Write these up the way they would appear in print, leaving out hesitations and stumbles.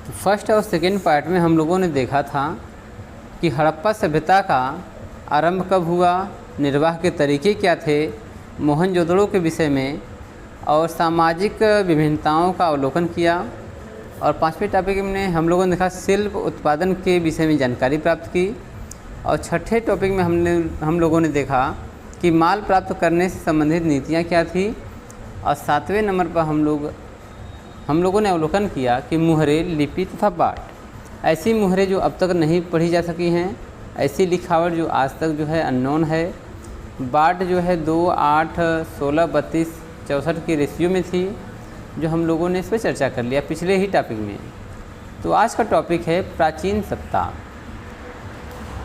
तो फर्स्ट और second part में हम लोगों ने देखा था कि हड़प्पा सभ्यता का आरंभ कब हुआ, निर्वाह के तरीके क्या थे, मोहनजोदड़ो के विषय में और सामाजिक विभिन्नताओं का अवलोकन किया। और पांचवें टॉपिक में हम लोगों ने देखा शिल्प उत्पादन के विषय में जानकारी प्राप्त की। और छठे टॉपिक में हम लोगों ने देखा कि माल प्राप्त करने से संबंधित नीतियाँ क्या थी। और सातवें नंबर पर हम लोगों ने अवलोकन किया कि मुहरें, लिपि तथा बाट, ऐसी मुहरें जो अब तक नहीं पढ़ी जा सकी हैं, ऐसी लिखावट जो आज तक जो है अननोन है। बाट जो है 2, 8, 16, 32, 64 की रेशियो में थी, जो हम लोगों ने इस पर चर्चा कर लिया पिछले ही टॉपिक में। तो आज का टॉपिक है प्राचीन सत्ता।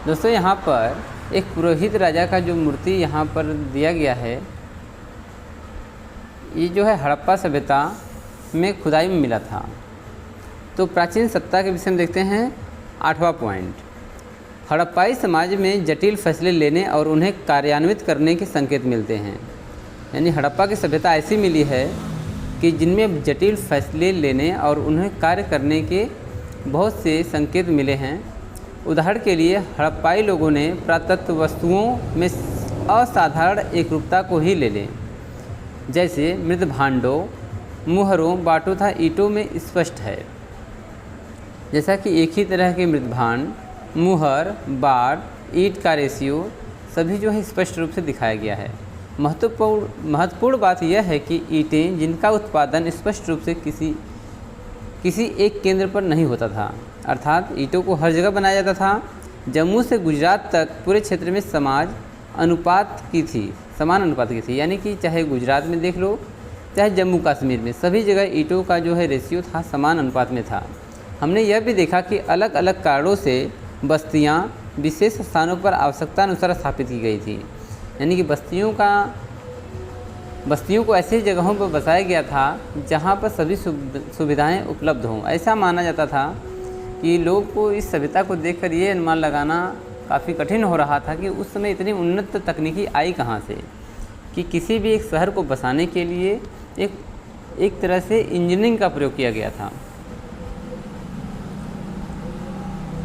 दोस्तों, यहाँ पर एक पुरोहित राजा का जो मूर्ति यहाँ पर दिया गया है, ये जो है हड़प्पा सभ्यता में खुदाई में मिला था। तो प्राचीन सत्ता के विषय में देखते हैं 8वां पॉइंट। हड़प्पाई समाज में जटिल फैसले लेने और उन्हें कार्यान्वित करने के संकेत मिलते हैं। यानी हड़प्पा की सभ्यता ऐसी मिली है कि जिनमें जटिल फैसले लेने और उन्हें कार्य करने के बहुत से संकेत मिले हैं। उदाहरण के लिए हड़प्पाई लोगों ने पुरातत्व वस्तुओं में असाधारण एकरूपता को ही ले लें, जैसे मृत भांडों, मुहरों, बाटों तथा ईंटों में स्पष्ट है। जैसा कि एक ही तरह के मृत भांड, मुहर, बाट, ईंट का रेशियो सभी जो है स्पष्ट रूप से दिखाया गया है। महत्वपूर्ण बात यह है कि ईंटें जिनका उत्पादन स्पष्ट रूप से किसी एक केंद्र पर नहीं होता था, अर्थात ईंटों को हर जगह बनाया जाता था। जम्मू से गुजरात तक पूरे क्षेत्र में समान अनुपात की थी। यानी कि चाहे गुजरात में देख लो, चाहे जम्मू कश्मीर में, सभी जगह ईंटों का जो है रेशियो था समान अनुपात में था। हमने यह भी देखा कि अलग अलग कारणों से बस्तियां विशेष स्थानों पर आवश्यकता अनुसार स्थापित की गई थी। यानी कि बस्तियों को ऐसी जगहों पर बसाया गया था जहां पर सभी सुविधाएं उपलब्ध हों। ऐसा माना जाता था कि लोगों को इस सभ्यता को देखकर ये अनुमान लगाना काफ़ी कठिन हो रहा था कि उस समय इतनी उन्नत तकनीकी आई कहाँ से, कि किसी भी एक शहर को बसाने के लिए एक तरह से इंजीनियरिंग का प्रयोग किया गया था।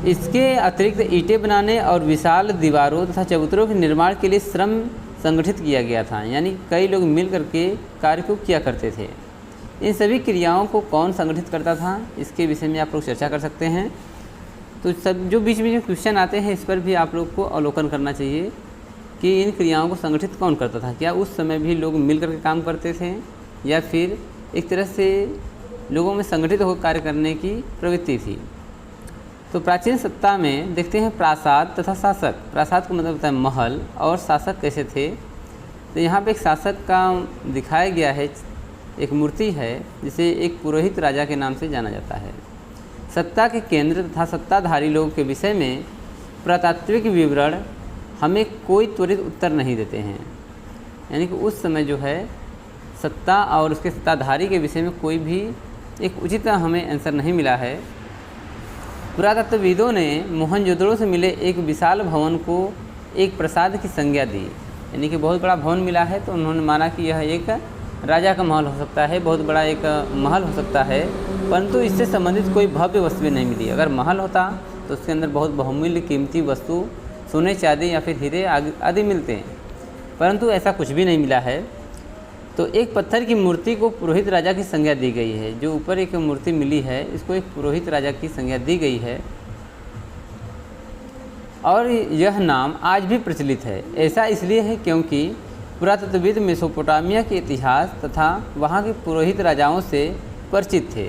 इसके अतिरिक्त ईंटें बनाने और विशाल दीवारों तथा चबूतरों के निर्माण के लिए श्रम संगठित किया गया था। यानी कई लोग मिल करके कार्य को किया करते थे। इन सभी क्रियाओं को कौन संगठित करता था, इसके विषय में आप लोग चर्चा कर सकते हैं। तो सब जो बीच में क्वेश्चन आते हैं, इस पर भी आप लोग को अवलोकन करना चाहिए कि इन क्रियाओं को संगठित कौन करता था। क्या उस समय भी लोग मिल करके काम करते थे, या फिर एक तरह से लोगों में संगठित होकर कार्य करने की प्रवृत्ति थी। तो प्राचीन सत्ता में देखते हैं प्रासाद तथा शासक। प्रासाद का मतलब होता है महल, और शासक कैसे थे। तो यहाँ पे एक शासक का दिखाया गया है, एक मूर्ति है जिसे एक पुरोहित राजा के नाम से जाना जाता है। सत्ता के केंद्र तथा सत्ताधारी लोगों के विषय में पुरातात्विक विवरण हमें कोई त्वरित उत्तर नहीं देते हैं। यानी कि उस समय जो है सत्ता और उसके सत्ताधारी के विषय में कोई भी एक उचित हमें आंसर नहीं मिला है। पुरातत्वविदों ने मोहनजोदड़ो से मिले एक विशाल भवन को एक प्रासाद की संज्ञा दी। यानी कि बहुत बड़ा भवन मिला है, तो उन्होंने माना कि यह एक राजा का महल हो सकता है, बहुत बड़ा एक महल हो सकता है, परंतु इससे संबंधित कोई भव्य वस्तु नहीं मिली। अगर महल होता तो उसके अंदर बहुत बहुमूल्य कीमती वस्तु, सोने, चांदी या फिर हीरे आदि मिलते हैं, परंतु ऐसा कुछ भी नहीं मिला है। तो एक पत्थर की मूर्ति को पुरोहित राजा की संज्ञा दी गई है। जो ऊपर एक मूर्ति मिली है, इसको एक पुरोहित राजा की संज्ञा दी गई है, और यह नाम आज भी प्रचलित है। ऐसा इसलिए है क्योंकि पुरातत्वविद मेसोपोटामिया के इतिहास तथा वहाँ के पुरोहित राजाओं से परिचित थे।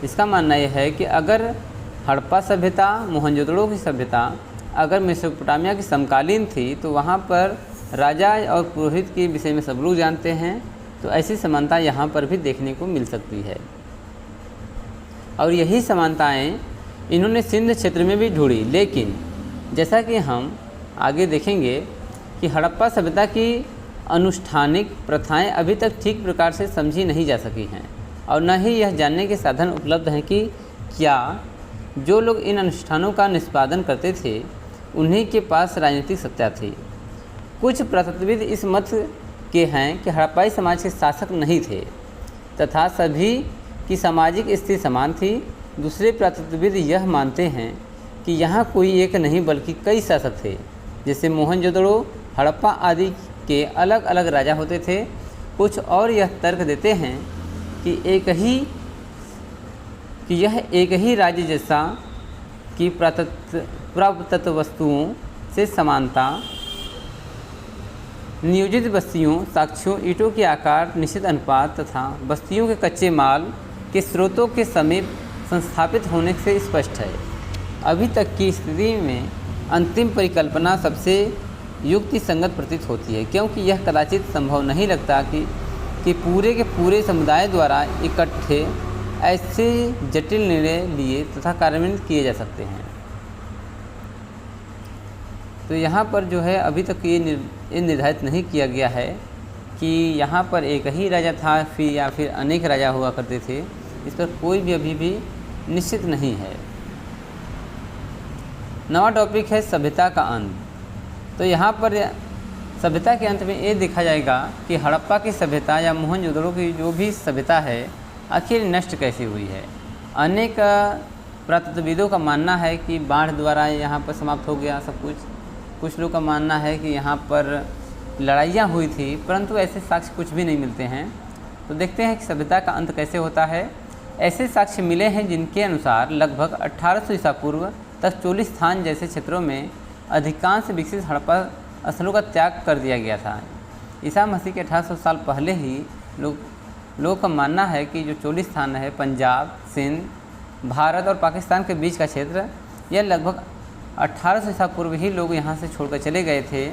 इसका मानना यह है कि अगर हड़प्पा सभ्यता, मोहनजोदड़ो की सभ्यता अगर मेसोपोटामिया की समकालीन थी, तो वहाँ पर राजा और पुरोहित के विषय में सब लोग जानते हैं, तो ऐसी समानता यहाँ पर भी देखने को मिल सकती है। और यही समानताएं इन्होंने सिंध क्षेत्र में भी ढूंढी। लेकिन जैसा कि हम आगे देखेंगे कि हड़प्पा सभ्यता की अनुष्ठानिक प्रथाएं अभी तक ठीक प्रकार से समझी नहीं जा सकी हैं, और न ही यह जानने के साधन उपलब्ध हैं कि क्या जो लोग इन अनुष्ठानों का निष्पादन करते थे उन्हीं के पास राजनीतिक सत्ता थी। कुछ पुरातत्वविद इस मत के हैं कि हड़प्पाई समाज के शासक नहीं थे तथा सभी की सामाजिक स्थिति समान थी। दूसरे पुरातत्वविद यह मानते हैं कि यहाँ कोई एक नहीं बल्कि कई शासक थे। जैसे मोहनजोदड़ो, हड़प्पा आदि के अलग अलग राजा होते थे। कुछ और यह तर्क देते हैं कि यह एक ही राज्य जैसा कि पुरातत्व वस्तुओं से समानता, नियोजित बस्तियों, साक्ष्यों, ईंटों के आकार, निश्चित अनुपात तथा बस्तियों के कच्चे माल के स्रोतों के समीप संस्थापित होने से स्पष्ट है। अभी तक की स्थिति में अंतिम परिकल्पना सबसे युक्ति संगत प्रतीत होती है, क्योंकि यह कदाचित संभव नहीं लगता कि पूरे के पूरे समुदाय द्वारा इकट्ठे ऐसे जटिल निर्णय लिए तथा कार्यान्वित किए जा सकते हैं। तो यहाँ पर जो है अभी तक ये निर्धारित नहीं किया गया है कि यहाँ पर एक ही राजा था या फिर अनेक राजा हुआ करते थे। इस पर कोई भी अभी भी निश्चित नहीं है। नवा टॉपिक है सभ्यता का अंत। तो यहाँ पर सभ्यता के अंत में ये देखा जाएगा कि हड़प्पा की सभ्यता या मोहनजोदड़ो की जो भी सभ्यता है आखिर नष्ट कैसे हुई है। अनेक पुरातत्वविदों का मानना है कि बाढ़ द्वारा यहाँ पर समाप्त हो गया सब कुछ। कुछ लोग का मानना है कि यहाँ पर लड़ाइयाँ हुई थी, परंतु ऐसे साक्ष्य कुछ भी नहीं मिलते हैं। तो देखते हैं कि सभ्यता का अंत कैसे होता है। ऐसे साक्ष्य मिले हैं जिनके अनुसार लगभग 1800 ईसा पूर्व तक चोलिस्तान जैसे क्षेत्रों में अधिकांश विकसित हड़प्पा स्थलों का त्याग कर दिया गया था। ईसा मसीह के 1800 साल पहले ही लोगों का मानना है कि जो चोलिस्तान है, पंजाब, सिंध, भारत और पाकिस्तान के बीच का क्षेत्र, यह लगभग 1800 ईसा पूर्व ही लोग यहाँ से छोड़कर चले गए थे।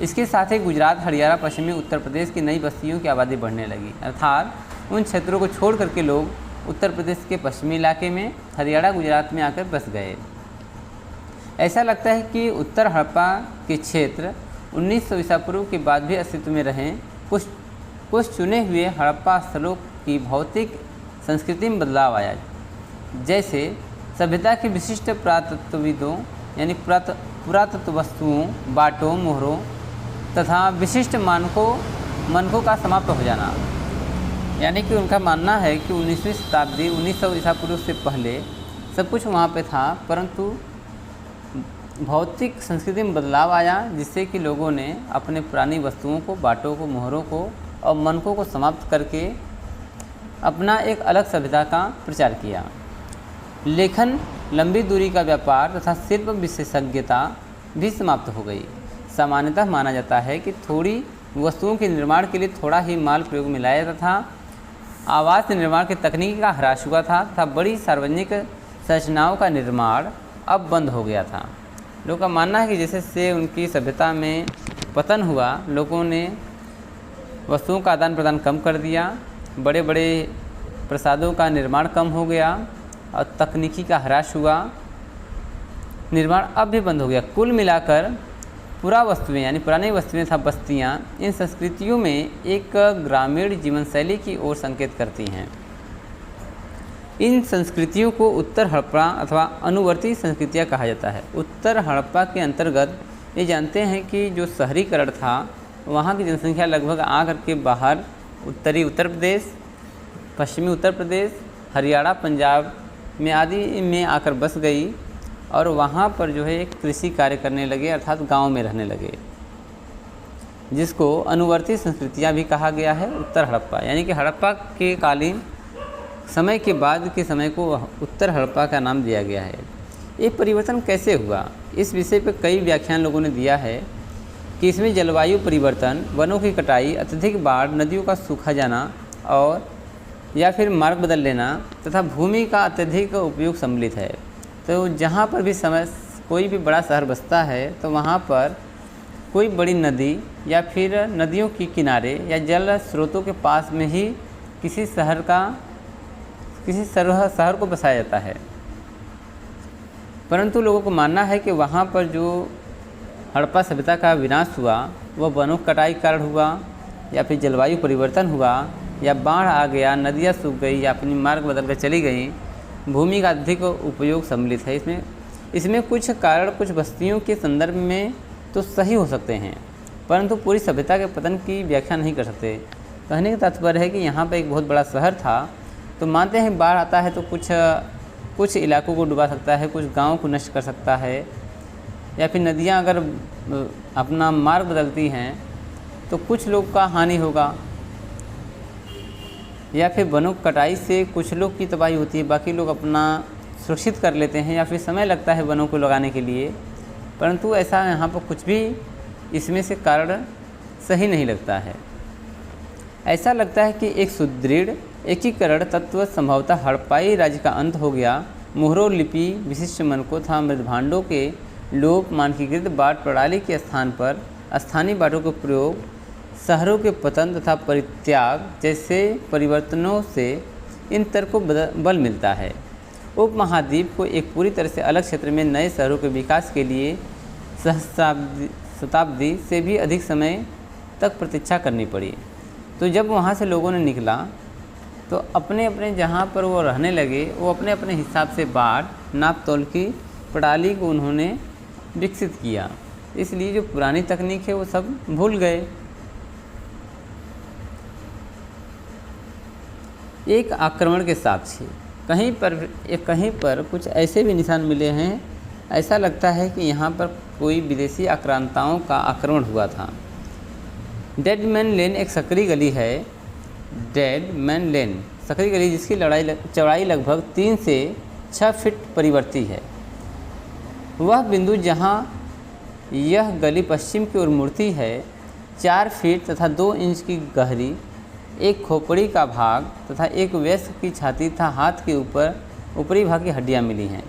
इसके साथ ही गुजरात, हरियाणा, पश्चिमी उत्तर प्रदेश की नई बस्तियों की आबादी बढ़ने लगी, अर्थात उन क्षेत्रों को छोड़ करके लोग उत्तर प्रदेश के पश्चिमी इलाके में, हरियाणा, गुजरात में आकर बस गए। ऐसा लगता है कि उत्तर हड़प्पा के क्षेत्र 1900 ईसा पूर्व के बाद भी अस्तित्व में रहें। कुछ चुने हुए हड़प्पा स्थलों की भौतिक संस्कृति में बदलाव आया, जैसे सभ्यता के विशिष्ट पुरातत्वविदों यानी पुरातत्व वस्तुओं, बाटों, मोहरों तथा विशिष्ट मानकों का समाप्त हो जाना। यानी कि उनका मानना है कि 19वीं शताब्दी 1900 ईसा पूर्व से पहले सब कुछ वहाँ पे था, परंतु भौतिक संस्कृति में बदलाव आया, जिससे कि लोगों ने अपने पुरानी वस्तुओं को, बाटों को, मोहरों को और मानकों को समाप्त करके अपना एक अलग सभ्यता का प्रचार किया। लेखन, लंबी दूरी का व्यापार तथा शिल्प विशेषज्ञता भी समाप्त हो गई। सामान्यतः माना जाता है कि थोड़ी वस्तुओं के निर्माण के लिए थोड़ा ही माल प्रयोग में लाया जाता था। आवास निर्माण की तकनीक का ह्रास हुआ था तथा बड़ी सार्वजनिक संरचनाओं का निर्माण अब बंद हो गया था। लोगों का मानना है कि जैसे से उनकी सभ्यता में पतन हुआ, लोगों ने वस्तुओं का आदान प्रदान कम कर दिया, बड़े बड़े प्रसादों का निर्माण कम हो गया और तकनीकी का ह्रास हुआ, निर्माण अब भी बंद हो गया। कुल मिलाकर पुरा वस्तुएं यानी पुरानी वस्तुएं तथा बस्तियां इन संस्कृतियों में एक ग्रामीण जीवन शैली की ओर संकेत करती हैं। इन संस्कृतियों को उत्तर हड़प्पा अथवा अनुवर्ती संस्कृतियाँ कहा जाता है। उत्तर हड़प्पा के अंतर्गत ये जानते हैं कि जो शहरीकरण था, वहाँ की जनसंख्या लगभग आकर के बाहर उत्तरी उत्तर प्रदेश, पश्चिमी उत्तर प्रदेश, हरियाणा, पंजाब में आदि में आकर बस गई और वहाँ पर जो है एक कृषि कार्य करने लगे, अर्थात गांव में रहने लगे, जिसको अनुवर्ती संस्कृतियाँ भी कहा गया है। उत्तर हड़प्पा यानी कि हड़प्पा के कालीन समय के बाद के समय को उत्तर हड़प्पा का नाम दिया गया है। ये परिवर्तन कैसे हुआ, इस विषय पर कई व्याख्यान लोगों ने दिया है कि इसमें जलवायु परिवर्तन, वनों की कटाई, अत्यधिक बाढ़, नदियों का सूखा जाना और या फिर मार्ग बदल लेना तथा भूमि का अत्यधिक उपयोग सम्मिलित है। तो जहाँ पर भी कोई भी बड़ा शहर बसता है तो वहाँ पर कोई बड़ी नदी या फिर नदियों के किनारे या जल स्रोतों के पास में ही किसी शहर को बसाया जाता है। परंतु लोगों को मानना है कि वहाँ पर जो हड़प्पा सभ्यता का विनाश हुआ वह वनों कटाई के कारण हुआ या फिर जलवायु परिवर्तन हुआ या बाढ़ आ गया, नदियाँ सूख गई या अपनी मार्ग बदल कर चली गई, भूमि का अधिक उपयोग सम्मिलित है। इसमें कुछ कारण कुछ बस्तियों के संदर्भ में तो सही हो सकते हैं, परंतु पूरी सभ्यता के पतन की व्याख्या नहीं कर सकते। कहने का तात्पर्य है कि यहाँ पर एक बहुत बड़ा शहर था, तो मानते हैं बाढ़ आता है तो कुछ कुछ इलाकों को डुबा सकता है, कुछ गाँव को नष्ट कर सकता है, या फिर नदियाँ अगर अपना मार्ग बदलती हैं तो कुछ लोग का हानि होगा, या फिर वनों की कटाई से कुछ लोग की तबाही होती है, बाकी लोग अपना सुरक्षित कर लेते हैं, या फिर समय लगता है वनों को लगाने के लिए, परंतु ऐसा यहाँ पर कुछ भी इसमें से कारण सही नहीं लगता है। ऐसा लगता है कि एक सुदृढ़ एकीकरण तत्व संभवतः हड़प्पाई राज्य का अंत हो गया। मोहरो लिपि विशिष्ट मनकों तथा मृदभांडों के लोप, मानकीकृत बाट प्रणाली के स्थान पर स्थानीय बाटों का प्रयोग, शहरों के पतन तथा परित्याग जैसे परिवर्तनों से इन तर्क को बल मिलता है। उपमहाद्वीप को एक पूरी तरह से अलग क्षेत्र में नए शहरों के विकास के लिए शताब्दी से भी अधिक समय तक प्रतीक्षा करनी पड़ी। तो जब वहाँ से लोगों ने निकला तो अपने अपने जहाँ पर वो रहने लगे, वो अपने अपने हिसाब से बाट नाप तोल की प्रणाली को उन्होंने विकसित किया, इसलिए जो पुरानी तकनीक है वो सब भूल गए। एक आक्रमण के साक्षी कहीं पर कुछ ऐसे भी निशान मिले हैं, ऐसा लगता है कि यहाँ पर कोई विदेशी आक्रांताओं का आक्रमण हुआ था। डेड मैन लेन एक सकरी गली है। डेड मैन लेन सकरी गली जिसकी चौड़ाई लगभग 3 से 6 फीट परिवर्ती है। वह बिंदु जहाँ यह गली पश्चिम की ओर मुड़ती है 4 फीट तथा 2 इंच की गहरी, एक खोपड़ी का भाग तथा एक वयस्क की छाती तथा हाथ के ऊपरी भाग की हड्डियां मिली हैं।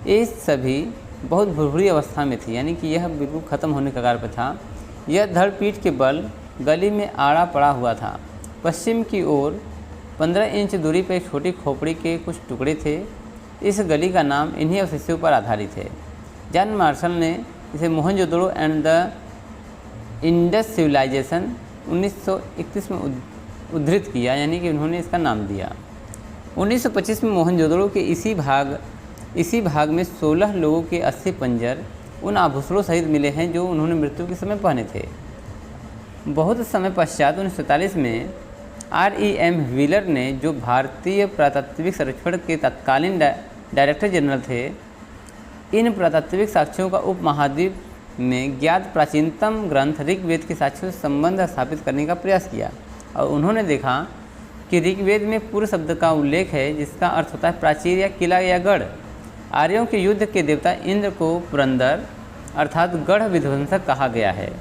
ये सभी बहुत भुरभुरी अवस्था में थी, यानी कि यह बिल्कुल ख़त्म होने के कगार पर था। यह धड़ पीठ के बल गली में आड़ा पड़ा हुआ था। पश्चिम की ओर 15 इंच दूरी पर एक छोटी खोपड़ी के कुछ टुकड़े थे। इस गली का नाम इन्हीं अवशेषों पर आधारित है। जॉन मार्शल ने इसे Mohenjodaro and the Indus civilisation 1931 में उद्धृत किया, यानी कि उन्होंने इसका नाम दिया। 1925 में मोहनजोदड़ो के इसी भाग में 16 लोगों के 80 पंजर उन आभूषणों सहित मिले हैं जो उन्होंने मृत्यु के समय पहने थे। बहुत समय पश्चात 1947 में R.E.M. व्हीलर ने, जो भारतीय पुरातात्विक सर्वेक्षण के तत्कालीन डायरेक्टर जनरल थे, इन पुरातात्विक साक्ष्यों का उपमहाद्वीप में ज्ञात प्राचीनतम ग्रंथ ऋग्वेद के साक्ष्यों से संबंध स्थापित करने का प्रयास किया, और उन्होंने देखा कि ऋग्वेद में पूर्व शब्द का उल्लेख है जिसका अर्थ होता है प्राचीर या किला या गढ़। आर्यों के युद्ध के देवता इंद्र को पुरंदर अर्थात गढ़ विध्वंसक कहा गया है।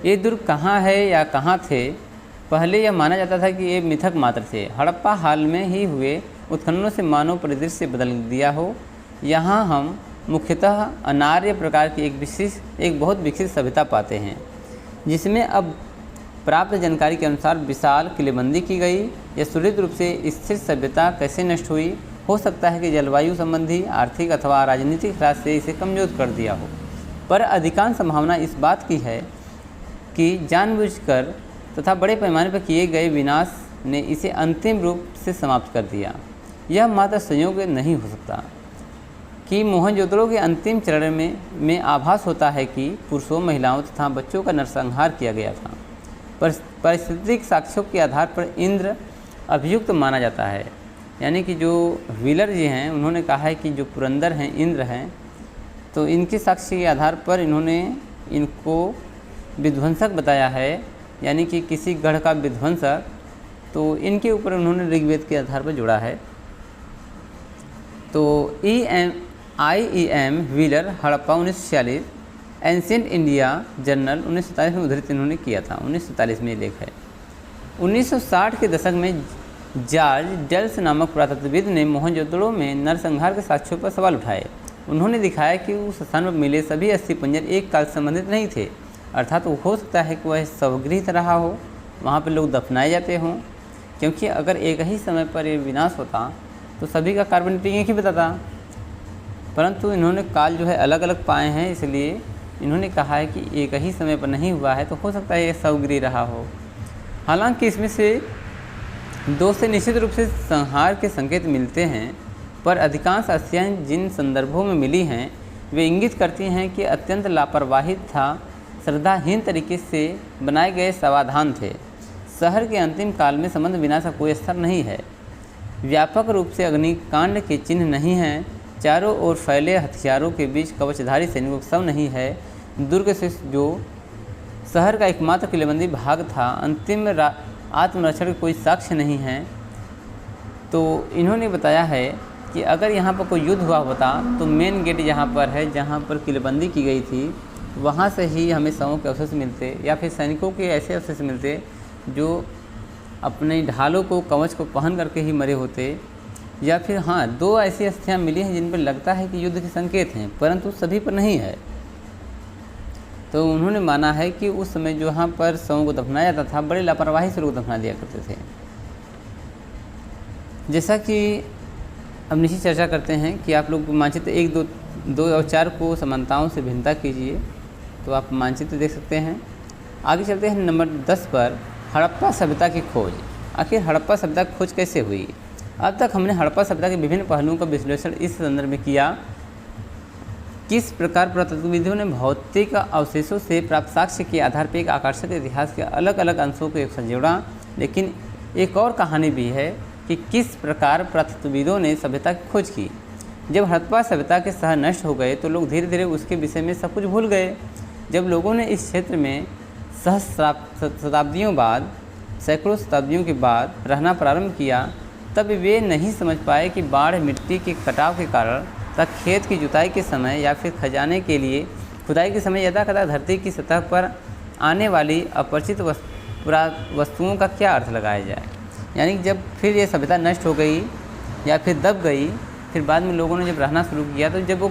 ये दुर्ग कहाँ है या कहाँ थे, पहले यह माना जाता था कि ये मिथक मात्र थे। हड़प्पा हाल में ही हुए उत्खननों से मानव परिदृश्य बदल दिया हो। यहाँ हम मुख्यतः अनार्य प्रकार की एक बहुत विकसित सभ्यता पाते हैं, जिसमें अब प्राप्त जानकारी के अनुसार विशाल किलेबंदी की गई। यह सुदृढ़ रूप से स्थिर सभ्यता कैसे नष्ट हुई? हो सकता है कि जलवायु संबंधी, आर्थिक अथवा राजनीतिक ह्रास से इसे कमजोर कर दिया हो, पर अधिकांश संभावना इस बात की है कि जानबूझकर तथा बड़े पैमाने पर किए गए विनाश ने इसे अंतिम रूप से समाप्त कर दिया। यह मात्र संयोग नहीं हो सकता कि मोहनजोदड़ो के अंतिम चरण में आभास होता है कि पुरुषों, महिलाओं तथा बच्चों का नरसंहार किया गया था। परिस्थितिक साक्ष्यों के आधार पर इंद्र अभियुक्त माना जाता है, यानी कि जो व्हीलर जी हैं उन्होंने कहा है कि जो पुरंदर हैं इंद्र हैं, तो इनके साक्ष्य के आधार पर इन्होंने इनको विध्वंसक बताया है, यानी कि किसी गढ़ का विध्वंसक, तो इनके ऊपर उन्होंने ऋग्वेद के आधार पर जोड़ा है। तो I.E.M. Wheeler Harappa 1946, ancient India journal 1947 में उद्धृत इन्होंने किया था। 1947 में ये लेख है। 1960 के दशक में जॉर्ज डेल्स नामक पुरातत्वविद ने मोहनजोदड़ो में नरसंहार के साक्ष्यों पर सवाल उठाए। उन्होंने दिखाया कि उस स्थान पर मिले सभी 80 पंजर एक काल से संबंधित नहीं थे, अर्थात वो हो सकता है कि वह शवगृह रहा हो, वहाँ पर लोग दफनाए जाते हों, क्योंकि अगर एक ही समय पर ये विनाश होता तो सभी का कार्बन डेटिंग एक ही बताता, परंतु इन्होंने काल जो है अलग अलग पाए हैं, इसलिए इन्होंने कहा है कि एक ही समय पर नहीं हुआ है, तो हो सकता है ये शवगृह रहा हो। हालांकि इसमें से 2 से निश्चित रूप से संहार के संकेत मिलते हैं, पर अधिकांश अस्थियाँ जिन संदर्भों में मिली हैं वे इंगित करती हैं कि अत्यंत लापरवाही था श्रद्धाहीन तरीके से बनाए गए समाधान थे। शहर के अंतिम काल में संबंध विनाश का कोई स्तर नहीं है। व्यापक रूप से अग्निकांड के चिन्ह नहीं हैं। चारों ओर फैले हथियारों के बीच कवचधारी सैनिकों का शव नहीं है। दुर्ग से जो शहर का एकमात्र किलेबंदी भाग था, अंतिम आत्मरक्षण के कोई साक्ष्य नहीं है। तो इन्होंने बताया है कि अगर यहाँ पर कोई युद्ध हुआ होता तो मेन गेट यहाँ पर है, जहाँ पर किलेबंदी की गई थी, वहाँ से ही हमें शवों के अवशेष मिलते, या फिर सैनिकों के ऐसे अवशेष मिलते जो अपने ढालों को, कवच को पहन करके ही मरे होते। या फिर हाँ, 2 ऐसी अस्थियाँ मिली हैं जिन पर लगता है कि युद्ध के संकेत हैं, परंतु सभी पर नहीं है। तो उन्होंने माना है कि उस समय जो यहाँ पर शवों को दफनाया जाता था, बड़े लापरवाही से लोग दफना दिया करते थे। जैसा कि अब नीचे चर्चा करते हैं कि आप लोग मानचित्र 1, 2 और 4 को समानताओं से भिन्नता कीजिए, तो आप मानचित्र देख सकते हैं। आगे चलते हैं नंबर 10 पर, हड़प्पा सभ्यता की खोज। आखिर हड़प्पा सभ्यता की खोज कैसे हुई? अब तक हमने हड़प्पा सभ्यता के विभिन्न पहलुओं का विश्लेषण इस संदर्भ में किया, किस प्रकार पुरातत्वविदों ने भौतिक अवशेषों से प्राप्त साक्ष्य के आधार पर एक आकर्षक इतिहास के अलग अलग अंशों को एक साथ जोड़ा। लेकिन एक और कहानी भी है कि किस प्रकार पुरातत्वविदों ने सभ्यता की खोज की। जब हड़प्पा सभ्यता के शहर नष्ट हो गए तो लोग धीरे धीरे उसके विषय में सब कुछ भूल गए। जब लोगों ने इस क्षेत्र में शताब्दियों बाद, सैकड़ों शताब्दियों के बाद रहना प्रारंभ किया, तब वे नहीं समझ पाए कि बाढ़, मिट्टी के कटाव के कारण तक खेत की जुताई के समय या फिर खजाने के लिए खुदाई के समय यदाकदा धरती की सतह पर आने वाली अपरिचित वस्तुओं का क्या अर्थ लगाया जाए। यानी जब फिर ये सभ्यता नष्ट हो गई या फिर दब गई, फिर बाद में लोगों ने जब रहना शुरू किया, तो जब वो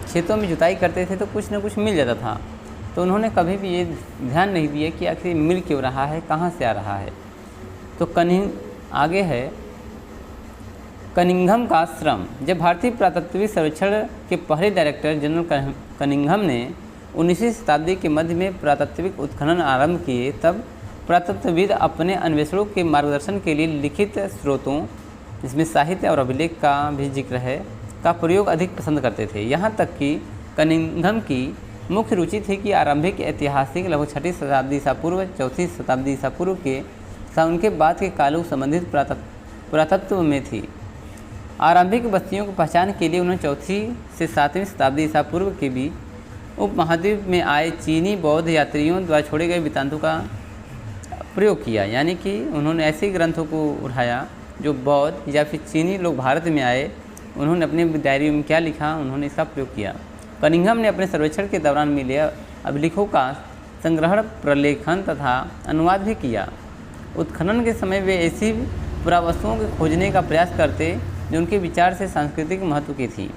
खेतों में जुताई करते थे तो कुछ ना कुछ मिल जाता था। तो उन्होंने कभी भी ये ध्यान नहीं दिया कि आखिर मिल क्यों रहा है, कहाँ से आ रहा है। तो आगे है कनिंघम का श्रम। जब भारतीय पुरातत्विक सर्वेक्षण के पहले डायरेक्टर जनरल कनिंघम ने 19वीं शताब्दी के मध्य में पुरातत्विक उत्खनन आरंभ किए, तब पुरातत्वविद अपने अन्वेषणों के मार्गदर्शन के लिए लिखित स्रोतों, जिसमें साहित्य और अभिलेख का भी जिक्र है, का प्रयोग अधिक पसंद करते थे। यहाँ तक कि कनिंघम की मुख्य रुचि थी कि आरंभिक ऐतिहासिक लगभग 6वीं शताब्दी ईसा पूर्व, 4वीं शताब्दी ईसा पूर्व के तथा उनके बाद के कालों संबंधित पुरातत्व में थी। आरंभिक बस्तियों की पहचान के लिए उन्होंने 4वीं से 7वीं शताब्दी ईसा पूर्व के भी उपमहाद्वीप में आए चीनी बौद्ध यात्रियों द्वारा छोड़े गए वृत्तांतों का प्रयोग किया। यानी कि उन्होंने ऐसे ग्रंथों को उठाया जो बौद्ध या फिर चीनी लोग भारत में आए, उन्होंने अपने डायरी में क्या लिखा, उन्होंने इसका प्रयोग किया। कनिंघम ने अपने सर्वेक्षण के दौरान मिले अभिलेखों का संग्रहण, प्रलेखन तथा अनुवाद भी किया। उत्खनन के समय वे ऐसी पुरावस्तुओं को खोजने का प्रयास करते जो उनके विचार से सांस्कृतिक महत्व की थी।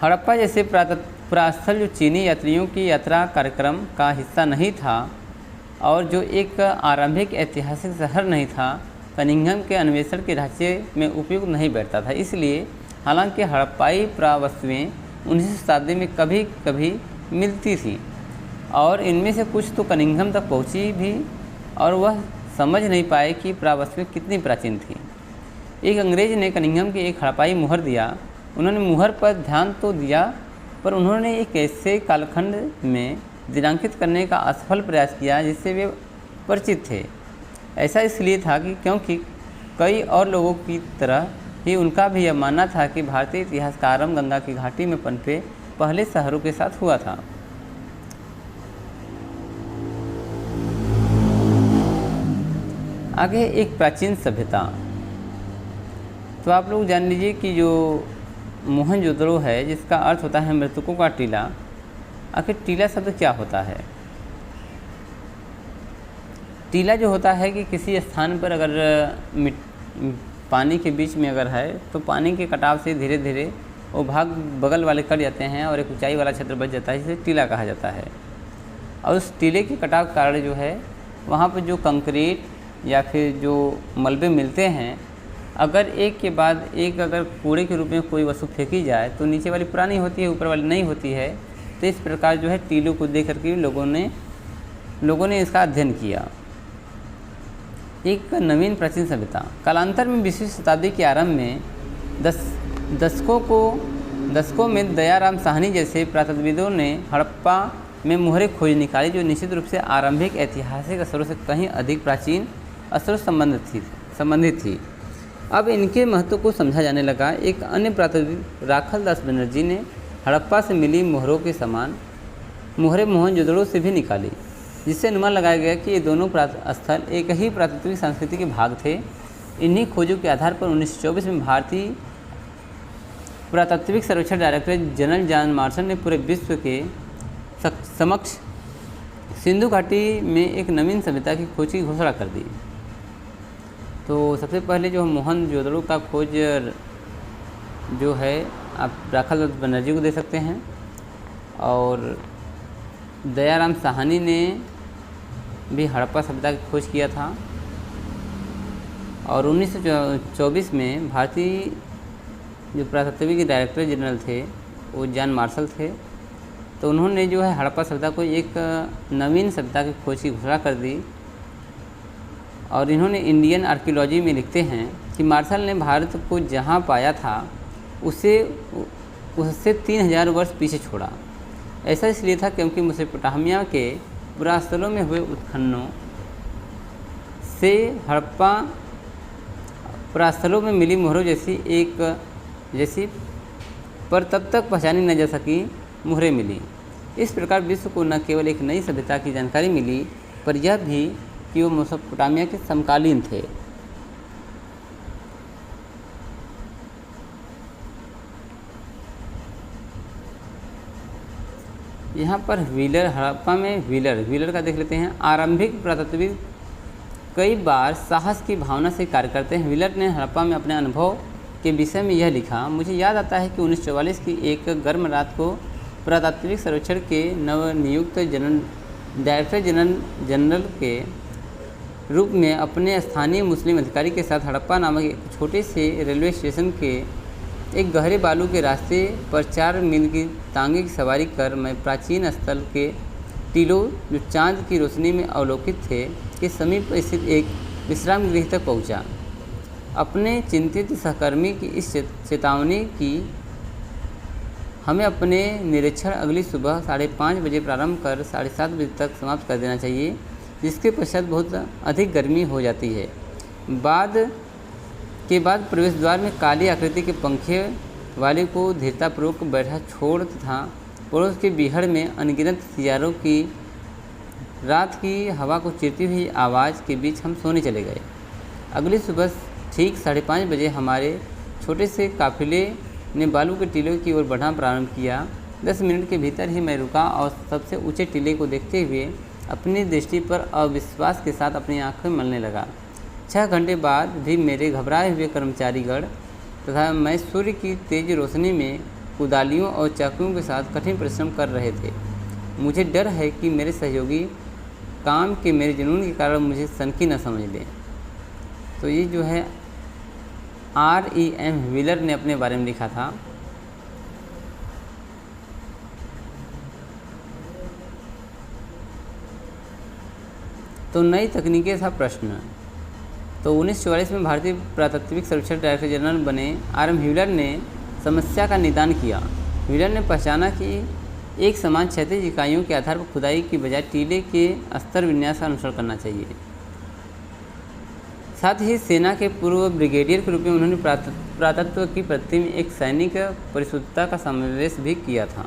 हड़प्पा जैसे पुरास्थल जो चीनी यात्रियों की यात्रा कार्यक्रम का हिस्सा नहीं था और जो एक आरंभिक ऐतिहासिक शहर नहीं था, कनिंघम के अन्वेषण के ढांचे में उपयुक्त नहीं बैठता था। इसलिए हालांकि हड़प्पाई पुरावस्तुएँ 19वीं शताब्दी में कभी कभी मिलती थीं और इनमें से कुछ तो कनिंघम तक पहुंची भी, और वह समझ नहीं पाए कि पुरावस्तुएँ कितनी प्राचीन थीं। एक अंग्रेज ने कनिंघम की एक हड़प्पाई मुहर दिया। उन्होंने मुहर पर ध्यान तो दिया, पर उन्होंने एक ऐसे कालखंड में दिनांकित करने का असफल प्रयास किया जिससे वे परिचित थे। ऐसा इसलिए था कि क्योंकि कई और लोगों की तरह ही उनका भी यह मानना था कि भारतीय इतिहास का आरंभ गंगा की घाटी में पनपे पहले शहरों के साथ हुआ था। आगे एक प्राचीन सभ्यता। तो आप लोग जान लीजिए कि जो मोहनजोदड़ो है, जिसका अर्थ होता है मृतकों का टीला। आखिर टीला शब्द क्या होता है? टीला जो होता है कि किसी स्थान पर अगर पानी के बीच में अगर है तो पानी के कटाव से धीरे धीरे वो भाग बगल वाले कट जाते हैं और एक ऊंचाई वाला क्षेत्र बच जाता है, जिसे टीला कहा जाता है। और उस टीले के कटाव के कारण जो है वहाँ पर जो कंक्रीट या फिर जो मलबे मिलते हैं, अगर एक के बाद एक अगर कूड़े के रूप में कोई वस्तु फेंकी जाए तो नीचे वाली पुरानी होती है, ऊपर वाली नहीं होती है। तो इस प्रकार जो है टीलों को देख करके लोगों ने इसका अध्ययन किया। एक नवीन प्राचीन सभ्यता। कालांतर में 20वीं शताब्दी के आरंभ में दशकों में दयाराम साहनी जैसे पुरातत्वविदों ने हड़प्पा में मुहरें खोज निकाली, जो निश्चित रूप से आरंभिक ऐतिहासिक स्तरों से कहीं अधिक प्राचीन स्तरों से संबंधित थी। अब इनके महत्व को समझा जाने लगा। एक अन्य पुरातत्वविद राखल दास बनर्जी ने हड़प्पा से मिली मोहरों के समान मोहरें मोहनजोदड़ो से भी निकाली, जिससे अनुमान लगाया गया कि ये दोनों स्थल एक ही पुरातात्विक संस्कृति के भाग थे। इन्हीं खोजों के आधार पर 1924 में भारतीय पुरातात्विक सर्वेक्षण डायरेक्टर जनरल जॉन मार्शल ने पूरे विश्व के समक्ष सिंधु घाटी में एक नवीन सभ्यता की खोज की घोषणा कर दी। तो सबसे पहले जो मोहनजोदड़ो का खोज जो है आप राखल दास बनर्जी को दे सकते हैं, और दयाराम साहनी ने भी हड़प्पा सभ्यता की खोज किया था। और 1924 में भारतीय जो पुरातत्विक डायरेक्टर जनरल थे वो जॉन मार्शल थे, तो उन्होंने जो है हड़प्पा सभ्यता को एक नवीन सभ्यता की खोज की घोषणा कर दी। और इन्होंने इंडियन आर्कियोलॉजी में लिखते हैं कि मार्शल ने भारत को जहाँ पाया था उससे 3000 वर्ष पीछे छोड़ा। ऐसा इसलिए था क्योंकि मेसोपोटामिया के पुरास्थलों में हुए उत्खननों से हड़प्पा पुरास्थलों में मिली मोहरों जैसी पर तब तक पहचानी न जा सकी मोहरें मिली। इस प्रकार विश्व को न केवल एक नई सभ्यता की जानकारी मिली, पर यह भी कि वो मेसोपोटामिया के समकालीन थे। यहाँ पर व्हीलर, हड़प्पा में व्हीलर का देख लेते हैं। आरंभिक पुरातत्वविद कई बार साहस की भावना से कार्य करते हैं। व्हीलर ने हड़प्पा में अपने अनुभव के विषय में यह लिखा, मुझे याद आता है कि 1944 की एक गर्म रात को पुरातात्विक सर्वेक्षण के नवनियुक्त डायरेक्टर जनरल के रूप में अपने स्थानीय मुस्लिम अधिकारी के साथ हड़प्पा नामक एक छोटे से रेलवे स्टेशन के एक गहरे बालू के रास्ते पर 4 मील की तांगे की सवारी कर मैं प्राचीन स्थल के टीलों जो चांद की रोशनी में अवलोकित थे के समीप स्थित एक विश्राम गृह तक पहुंचा। अपने चिंतित सहकर्मी की इस चेतावनी की हमें अपने निरीक्षण अगली सुबह 5:30 बजे प्रारंभ कर 7:30 बजे तक समाप्त कर देना चाहिए, जिसके पश्चात बहुत अधिक गर्मी हो जाती है। बाद प्रवेश द्वार में काली आकृति के पंखे वाले को धीरतापूर्वक बैठा छोड़ तथा पड़ोस के बीहड़ में अनगिनत सियारों की रात की हवा को चीरती हुई आवाज़ के बीच हम सोने चले गए। अगली सुबह ठीक 5:30 बजे हमारे छोटे से काफिले ने बालू के टीले की ओर बढ़ना प्रारंभ किया। 10 मिनट के भीतर ही मैं रुका और सबसे ऊंचे टीले को देखते हुए अपनी दृष्टि पर अविश्वास के साथ अपनी आंखें मलने लगा। 6 घंटे बाद भी मेरे घबराए हुए कर्मचारीगण तथा मैं सूर्य की तेज रोशनी में कुदालियों और चाकुओं के साथ कठिन परिश्रम कर रहे थे। मुझे डर है कि मेरे सहयोगी काम के मेरे जुनून के कारण मुझे सनकी न समझ लें। तो ये जो है R.E.M. व्हीलर ने अपने बारे में लिखा था। तो नई तकनीकें था प्रश्न। तो 1944 में भारतीय पुरातात्विक सर्वेक्षण डायरेक्टर जनरल बने R.M. व्हीलर ने समस्या का निदान किया। व्हीलर ने पहचाना कि एक समान क्षैतिज इकाइयों के आधार पर खुदाई की बजाय टीले के स्तर विन्यास का अनुसरण करना चाहिए। साथ ही सेना के पूर्व ब्रिगेडियर के रूप में उन्होंने पुरातत्व की प्रति में एक सैनिक परिशुद्धता का समावेश भी किया था।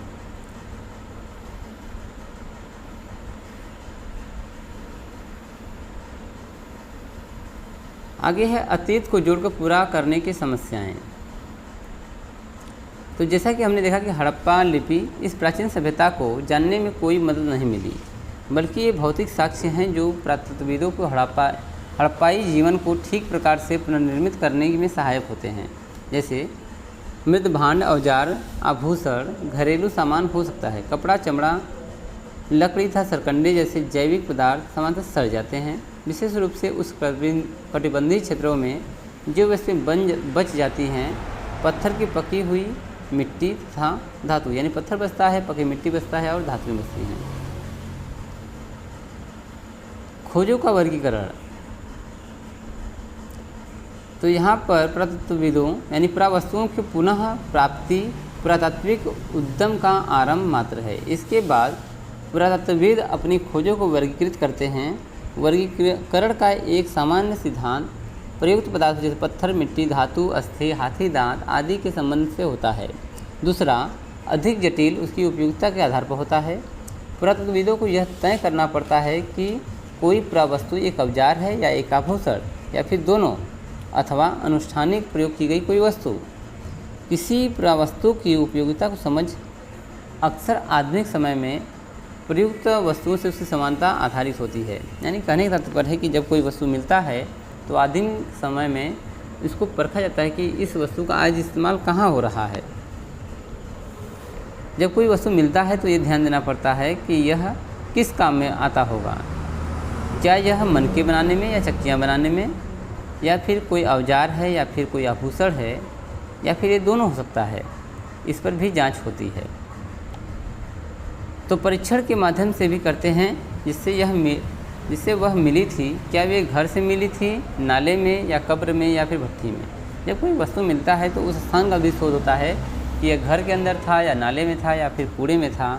आगे है अतीत को जोड़कर पूरा करने की समस्याएं। तो जैसा कि हमने देखा कि हड़प्पा लिपि इस प्राचीन सभ्यता को जानने में कोई मदद नहीं मिली, बल्कि ये भौतिक साक्ष्य हैं जो पुरातत्वविदों को हड़प्पाई जीवन को ठीक प्रकार से पुनर्निर्मित करने में सहायक होते हैं। जैसे मृत भांड, औजार, आभूषण, घरेलू सामान हो सकता है, कपड़ा, चमड़ा, लकड़ी तथा सरकंडे जैसे जैविक पदार्थ सामान्यतः सड़ जाते हैं। विशेष रूप से उस कटिबंधीय क्षेत्रों में जो वस्तुएं बच जाती हैं, पत्थर की पकी हुई मिट्टी तथा धातु, यानी पत्थर बचता है, पकी मिट्टी बचता है और धातुएं बचती हैं। खोजों का वर्गीकरण। तो यहाँ पर पुरातत्वविदों यानी पुरावस्तुओं की पुनः प्राप्ति पुरातात्विक उद्यम का आरंभ मात्र है। इसके बाद पुरातत्वविद अपनी खोजों को वर्गीकृत करते हैं। वर्गीकरण का एक सामान्य सिद्धांत प्रयुक्त पदार्थ जैसे पत्थर, मिट्टी, धातु, अस्थि, हाथी दांत आदि के संबंध से होता है। दूसरा, अधिक जटिल उसकी उपयोगिता के आधार पर होता है। पुरातत्वविदों को यह तय करना पड़ता है कि कोई पुरावस्तु एक औजार है या एक आभूषण या फिर दोनों, अथवा अनुष्ठानिक प्रयोग की गई कोई वस्तु। किसी पुरावस्तु की उपयोगिता को समझ अक्सर आधुनिक समय में प्रयुक्त वस्तुओं से उसकी समानता आधारित होती है। यानी कहने का तात्पर्य है कि जब कोई वस्तु मिलता है तो आधुनिक समय में इसको परखा जाता है कि इस वस्तु का आज इस्तेमाल कहाँ हो रहा है। जब कोई वस्तु मिलता है तो ये ध्यान देना पड़ता है कि यह किस काम में आता होगा। क्या यह मनके बनाने में या चक्कियाँ बनाने में, या फिर कोई औजार है, या फिर कोई आभूषण है, या फिर ये दोनों हो सकता है। इस पर भी जांच होती है। तो परीक्षण के माध्यम से भी करते हैं जिससे वह मिली थी, क्या वे घर से मिली थी, नाले में या कब्र में या फिर भट्ठी में। जब कोई वस्तु मिलता है तो उस स्थान का भी शोध होता है कि यह घर के अंदर था या नाले में था या फिर कूड़े में था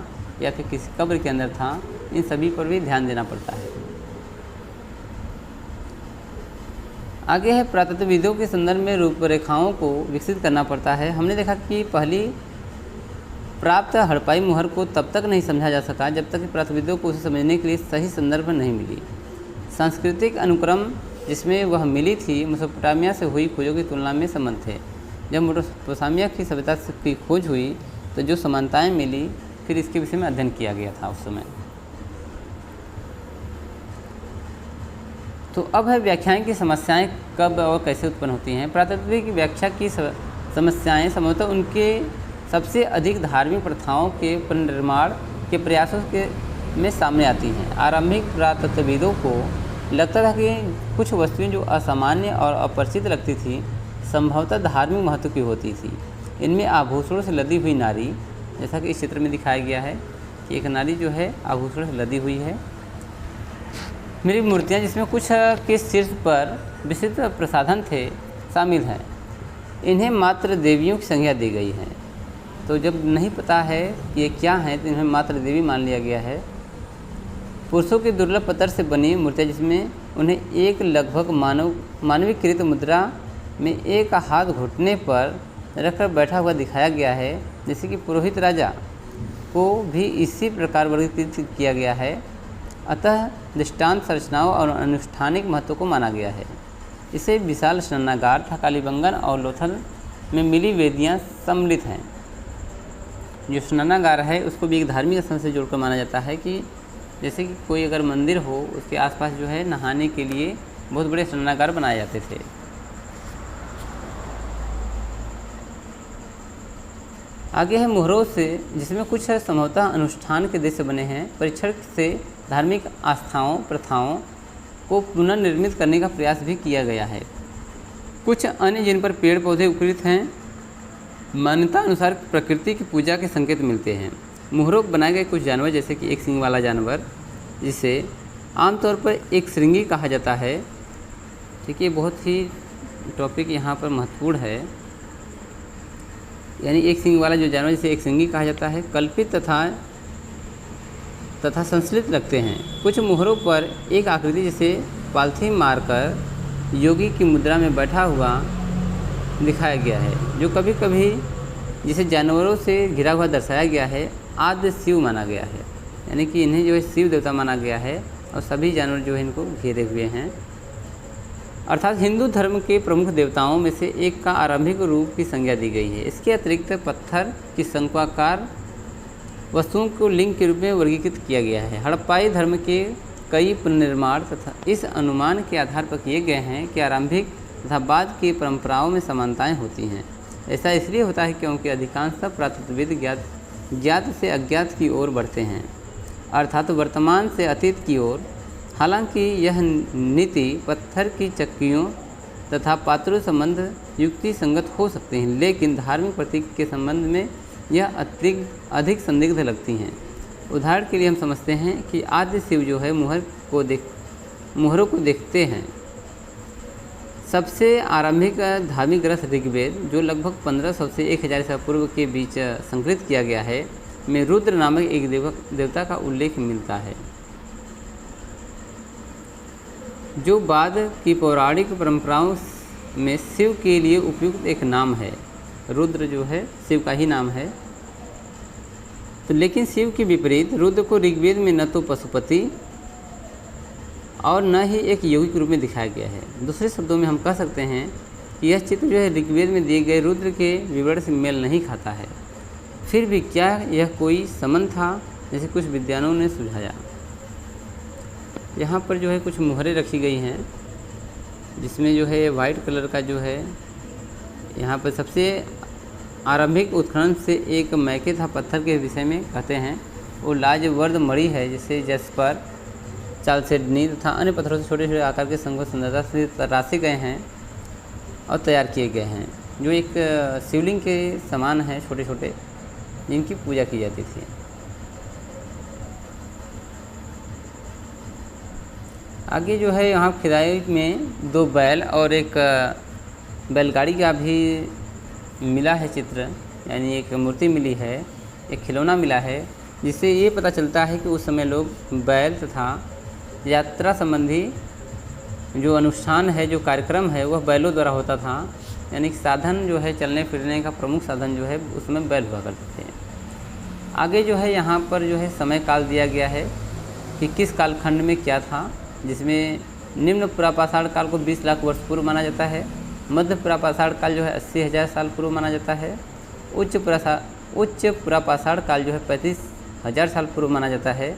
या फिर किसी कब्र के अंदर था। इन सभी पर भी ध्यान देना पड़ता है। आगे है, पुरातत्वविदों के संदर्भ में रूपरेखाओं को विकसित करना पड़ता है। हमने देखा कि पहली प्राप्त हड़प्पाई मुहर को तब तक नहीं समझा जा सका जब तक कि पुरातत्वविदों को उसे समझने के लिए सही संदर्भ नहीं मिली। सांस्कृतिक अनुक्रम जिसमें वह मिली थी मेसोपोटामिया से हुई खोजों की तुलना में संबंध थे। जब मेसोपोटामिया की सभ्यता की खोज हुई तो जो समानताएं मिली, फिर इसके विषय में अध्ययन किया गया था उस समय। तो अब है व्याख्याएं की समस्याएं कब और कैसे उत्पन्न होती हैं। पुरातत्व की व्याख्या की समस्याएं संभवतः उनके सबसे अधिक धार्मिक प्रथाओं के पुनर्निर्माण के प्रयासों में सामने आती हैं। आरंभिक पुरातत्वविदों को लगता था कि कुछ वस्तुएं जो असामान्य और अपरिचित लगती थी संभवतः धार्मिक महत्व की होती थी। इनमें आभूषणों से लदी हुई नारी, जैसा कि इस चित्र में दिखाया गया है कि एक नारी जो है आभूषणों से लदी हुई है। मेरी मूर्तियाँ जिसमें कुछ के शीर्ष पर विशिष्ट प्रसाधन थे शामिल हैं। इन्हें मात्र देवियों की संज्ञा दी गई है। तो जब नहीं पता है कि ये क्या है तो इन्हें मात्र देवी मान लिया गया है। पुरुषों की दुर्लभ पत्थर से बनी मूर्तियाँ जिसमें उन्हें एक लगभग मानवीकृत मुद्रा में एक हाथ घुटने पर रखकर बैठा हुआ दिखाया गया है, जैसे कि पुरोहित राजा को भी इसी प्रकार वर्गीकृत किया गया है। अतः दृष्टांत संरचनाओं और अनुष्ठानिक महत्व को माना गया है। इसे विशाल स्नानागार तथा कालीबंगन और लोथल में मिली वेदियाँ सम्मिलित हैं। जो स्नानागार है उसको भी एक धार्मिक स्थल से जोड़कर माना जाता है कि जैसे कि कोई अगर मंदिर हो उसके आसपास जो है नहाने के लिए बहुत बड़े स्नानागार बनाए जाते थे। आगे है मुहरों से, जिसमें कुछ संभवतः अनुष्ठान के उद्देश्य बने हैं। परीक्षण से धार्मिक आस्थाओं प्रथाओं को पुनर्निर्मित करने का प्रयास भी किया गया है। कुछ अन्य जिन पर पेड़ पौधे उपकृत हैं, मान्यता अनुसार प्रकृति की पूजा के संकेत मिलते हैं। मुहरों पर बनाए गए कुछ जानवर जैसे कि एक सींग वाला जानवर, जिसे आमतौर पर एक श्रृंगी कहा जाता है। ठीक है, बहुत ही टॉपिक यहाँ पर महत्वपूर्ण है। यानी एक सींग वाला जो जानवर जिसे एक श्रृंगी कहा जाता है, कल्पित तथा संश्लित लगते हैं। कुछ मुहरों पर एक आकृति जैसे पालथी मारकर योगी की मुद्रा में बैठा हुआ दिखाया गया है, जो कभी कभी जिसे जानवरों से घिरा हुआ दर्शाया गया है, आद्य शिव माना गया है। यानी कि इन्हें जो है शिव देवता माना गया है और सभी जानवर जो है इनको घेरे हुए हैं। अर्थात हिंदू धर्म के प्रमुख देवताओं में से एक का आरंभिक रूप की संज्ञा दी गई है। इसके अतिरिक्त पत्थर की शंक्वाकार वस्तुओं को लिंग के रूप में वर्गीकृत किया गया है। हड़प्पाई धर्म के कई पुनर्निर्माण तथा इस अनुमान के आधार पर किए गए हैं कि आरंभिक तथा बाद की परंपराओं में समानताएं होती हैं। ऐसा इसलिए होता है क्योंकि अधिकांशतः पुरातत्वविद ज्ञात से अज्ञात की ओर बढ़ते हैं, अर्थात वर्तमान से अतीत की ओर। हालांकि यह नीति पत्थर की चक्कियों तथा पात्रों संबंध युक्ति संगत हो सकते हैं, लेकिन धार्मिक प्रतीक के संबंध में यह अधिक संदिग्ध लगती हैं। उदाहरण के लिए हम समझते हैं कि आद्य शिव जो है मुहरों को देखते हैं। सबसे आरंभिक धार्मिक ग्रंथ ऋग्वेद, जो लगभग 1500 से 1000 ईसा पूर्व के बीच संकलित किया गया है, में रुद्र नामक एक देवता का उल्लेख मिलता है, जो बाद की पौराणिक परंपराओं में शिव के लिए उपयुक्त एक नाम है। रुद्र जो है शिव का ही नाम है। तो लेकिन शिव के विपरीत रुद्र को ऋग्वेद में न तो पशुपति और न ही एक योगी के रूप में दिखाया गया है। दूसरे शब्दों में हम कह सकते हैं कि यह चित्र जो है ऋग्वेद में दिए गए रुद्र के विवरण से मेल नहीं खाता है। फिर भी क्या यह कोई संबंध था, जैसे कुछ विद्वानों ने सुझाया। यहाँ पर जो है कुछ मुहरें रखी गई हैं, जिसमें जो है वाइट कलर का जो है यहाँ पर सबसे आरंभिक उत्खनन से एक मैके था पत्थर के विषय में कहते हैं। वो लाजवर्द मणि है, जिसे जसपर, चालसेडनी तथा अन्य पत्थरों से छोटे छोटे आकार के संघों सुंदरता से तराशे गए हैं और तैयार किए गए हैं, जो एक शिवलिंग के समान है, छोटे छोटे, जिनकी पूजा की जाती थी। आगे जो है यहाँ खुदाई में 2 बैल और एक बैलगाड़ी का भी मिला है चित्र, यानी एक मूर्ति मिली है, एक खिलौना मिला है, जिससे ये पता चलता है कि उस समय लोग बैल तथा यात्रा संबंधी जो अनुष्ठान है, जो कार्यक्रम है, वह बैलों द्वारा होता था। यानी कि साधन जो है, चलने फिरने का प्रमुख साधन जो है उसमें बैल हुआ करते थे। आगे जो है यहाँ पर जो है समय काल दिया गया है कि किस कालखंड में क्या था, जिसमें निम्न पुरापाषाण काल को 20 लाख वर्ष पूर्व माना जाता है। मध्य पुरापाषाण काल जो है 80,000 साल पूर्व माना जाता है। उच्च पुरापाषाण काल जो है 35,000 साल पूर्व माना जाता है।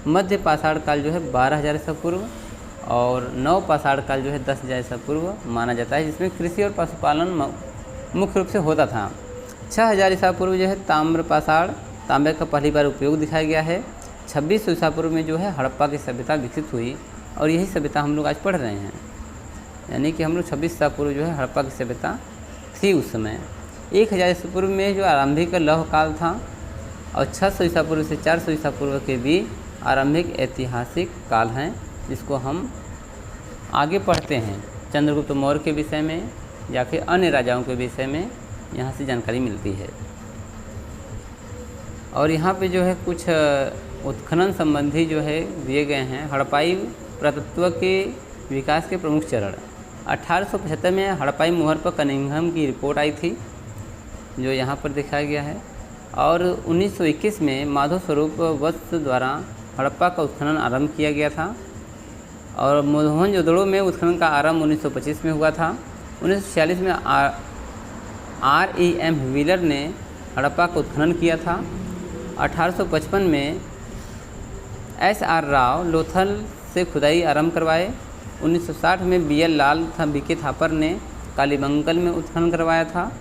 मध्य पाषाण काल जो है 12,000 ईसा पूर्व और नव पाषाण काल जो है 10,000 ईसा पूर्व माना जाता है, जिसमें कृषि और पशुपालन मुख्य रूप से होता था। 6,000 ईसा पूर्व जो है ताम्र पाषाण, तांबे का पहली बार उपयोग दिखाया गया है। 2600 ईसा पूर्व में जो है हड़प्पा की सभ्यता विकसित हुई और यही सभ्यता हम लोग आज पढ़ रहे हैं। यानी कि हम लोग 26 ईसा पूर्व जो है हड़प्पा की सभ्यता थी उस समय। 1000 ईसा पूर्व में जो आरंभिक लौह काल था और 600 ईसा पूर्व से 400 ईसा पूर्व के भी आरंभिक ऐतिहासिक काल हैं, जिसको हम आगे पढ़ते हैं चंद्रगुप्त मौर्य के विषय में या फिर अन्य राजाओं के विषय में, यहाँ से जानकारी मिलती है। और यहाँ पे जो है कुछ उत्खनन संबंधी जो है दिए गए हैं। हड़प्पाई पुरातत्व के विकास के प्रमुख चरण। 1875 में हड़प्पाई मुहर पर कनिंघम की रिपोर्ट आई थी, जो यहाँ पर दिखाया गया है। और 1921 में माधव स्वरूप वत्स द्वारा हड़प्पा का उत्खनन आरंभ किया गया था। और मोहनजोदड़ो में उत्खनन का आरंभ 1925 में हुआ था। 1946 में R.E.M. व्हीलर ने हड़प्पा का उत्खनन किया था। 1855 में S.R. राव लोथल से खुदाई आरंभ करवाए। 1960 में B.L. लाल तथा B.K. थापर ने कालीबंगल में उत्खनन करवाया था।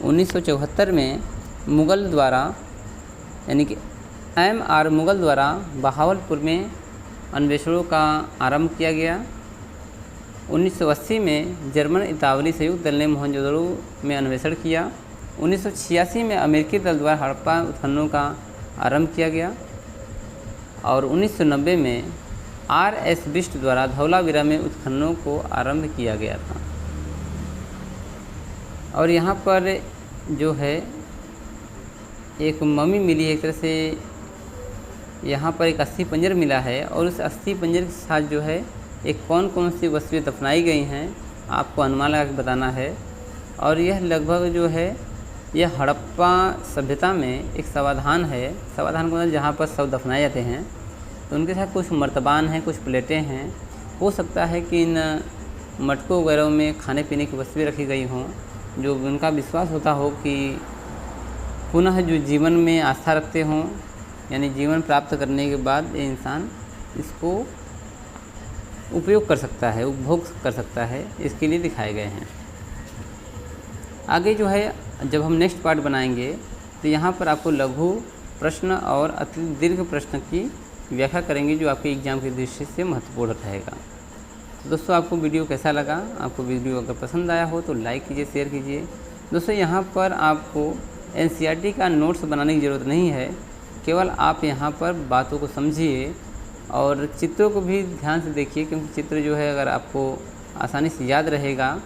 1974 में मुगल द्वारा यानी कि M.R. मुगल द्वारा बहावलपुर में अन्वेषणों का आरंभ किया गया। 1980 में जर्मन इतावली संयुक्त दल ने मोहनजोदड़ो में अन्वेषण किया। 1986 में अमेरिकी दल द्वारा हड़प्पा उत्खननों का आरंभ किया गया। और 1990 में R.S. बिष्ट द्वारा धौलावीरा में उत्खननों को आरंभ किया गया था। और यहाँ पर जो है एक मम्मी मिली है, एक तरह से यहाँ पर एक अस्थि पंजर मिला है और उस अस्थि पंजर के साथ जो है एक कौन कौन सी वस्तुएं दफनाई गई हैं आपको अनुमान लगा के बताना है। और यह लगभग जो है यह हड़प्पा सभ्यता में एक समाधान है। समाधान को मतलब जहाँ पर शव दफनाए जाते हैं, तो उनके साथ कुछ मर्तबान हैं, कुछ प्लेटें हैं। हो सकता है कि इन मटकों वगैरह में खाने पीने की वस्तुएं रखी गई हों, जो उनका विश्वास होता हो कि पुनः जो जीवन में आस्था रखते हों, यानी जीवन प्राप्त करने के बाद ये इंसान इसको उपयोग कर सकता है, उपभोग कर सकता है, इसके लिए दिखाए गए हैं। आगे जो है जब हम नेक्स्ट पार्ट बनाएंगे तो यहाँ पर आपको लघु प्रश्न और अति दीर्घ प्रश्न की व्याख्या करेंगे, जो आपके एग्जाम की दृष्टि से महत्वपूर्ण रहेगा। तो दोस्तों आपको वीडियो कैसा लगा? आपको वीडियो अगर पसंद आया हो तो लाइक कीजिए, शेयर कीजिए। दोस्तों यहाँ पर आपको NCERT का नोट्स बनाने की ज़रूरत नहीं है, केवल आप यहाँ पर बातों को समझिए और चित्रों को भी ध्यान से देखिए, क्योंकि चित्र जो है अगर आपको आसानी से याद रहेगा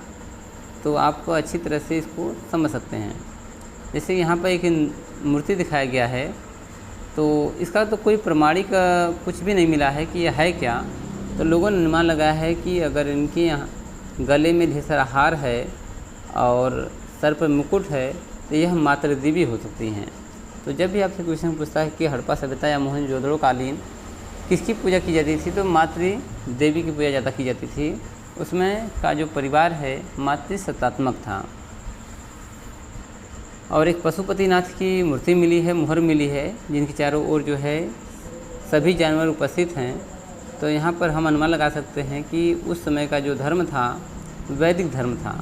तो आपको अच्छी तरह से इसको समझ सकते हैं। जैसे यहाँ पर एक मूर्ति दिखाया गया है, तो इसका तो कोई प्रमाणिक कुछ भी नहीं मिला है कि यह है क्या। तो लोगों ने अनुमान लगाया है कि अगर इनके यहाँ गले में ढेर सारा हार है और सर पर मुकुट है, तो यह मातृ देवी हो सकती हैं। तो जब भी आपसे क्वेश्चन पूछता है कि हड़प्पा सभ्यता या मोहनजोदड़ो कालीन किसकी पूजा की जाती थी, तो मातृ देवी की पूजा ज़्यादा की जाती थी। उसमें का जो परिवार है मातृसत्तात्मक था। और एक पशुपतिनाथ की मूर्ति मिली है, मुहर मिली है, जिनकी चारों ओर जो है सभी जानवर उपस्थित हैं। तो यहाँ पर हम अनुमान लगा सकते हैं कि उस समय का जो धर्म था वैदिक धर्म था।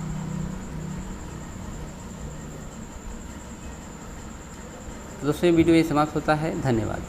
दोस्तों ये वीडियो यही समाप्त होता है। धन्यवाद।